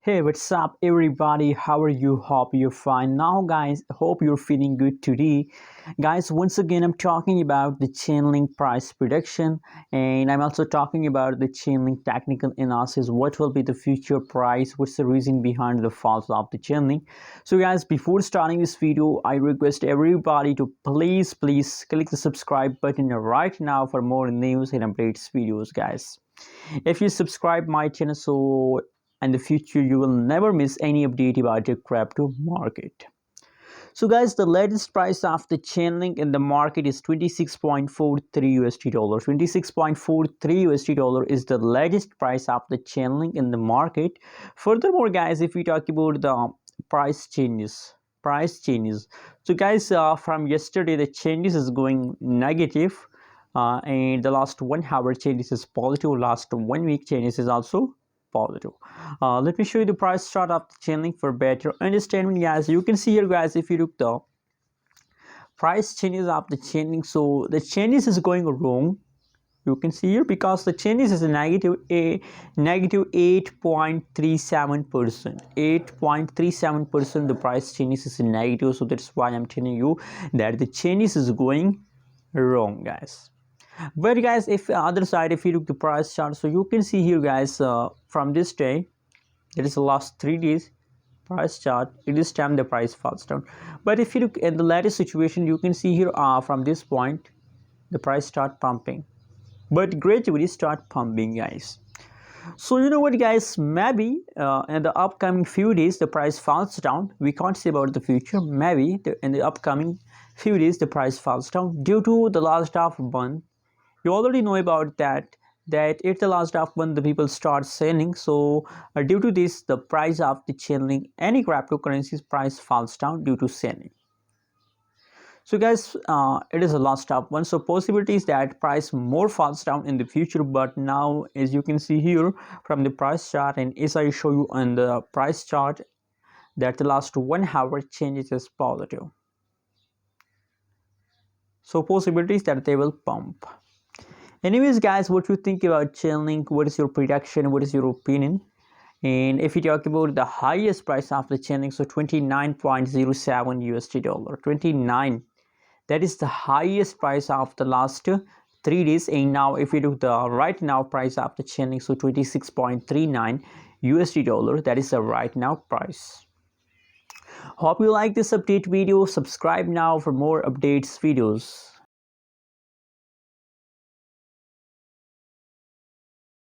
Hey, what's up, everybody? How are you? Hope you're fine. Now, guys, hope you're feeling good today. Guys, once again, I'm talking about the Chainlink price prediction, and I'm also talking about the Chainlink technical analysis. What will be the future price? What's the reason behind the falls of the Chainlink? So, guys, before starting this video, I request everybody to please click the subscribe button right now for more news and updates videos, guys. If you subscribe my channel, so in the future you will never miss any update about the crypto market. So guys, the latest price of the Chainlink in the market is 26.43 USD dollar. 26.43 USD dollar is the latest price of the Chainlink in the market. Furthermore, guys, if we talk about the price changes, so guys, from yesterday the changes is going negative, and the last 1 hour changes is positive. Last 1 week changes is also positive. Let me show you the price chart of the Chainlink for better understanding, guys. You can see here, guys, if you look the price changes of the Chainlink, so the changes is going wrong. You can see here because the changes is a negative 8.37%. 8.37% the price changes is negative, so that's why I'm telling you that the changes is going wrong, guys. But guys, if other side, if you look the price chart, so you can see here, guys, from this day, that is the last 3 days price chart, it is time the price falls down. But if you look in the latest situation, you can see here, from this point the price start pumping, but gradually start pumping, guys. So you know what, guys, maybe in the upcoming few days the price falls down. We can't say about the future. Maybe in the upcoming few days the price falls down due to the last half month. You already know about that it's the last of when the people start selling. So due to this, the price of the Chainlink, any cryptocurrency's price falls down due to selling. So guys, it is the last of one, so possibilities that price more falls down in the future. But now, as you can see here from the price chart, and as I show you on the price chart, that the last 1 hour changes is positive, so possibilities that they will pump. Anyways, guys, what you think about Chainlink? What is your prediction? What is your opinion? And if you talk about the highest price of the Chainlink, so 29.07 USD dollar, 29, that is the highest price of the last 3 days. And now if you look the right now price of the Chainlink, so 26.39 USD dollar, that is the right now price. Hope you like this update video. Subscribe now for more updates videos.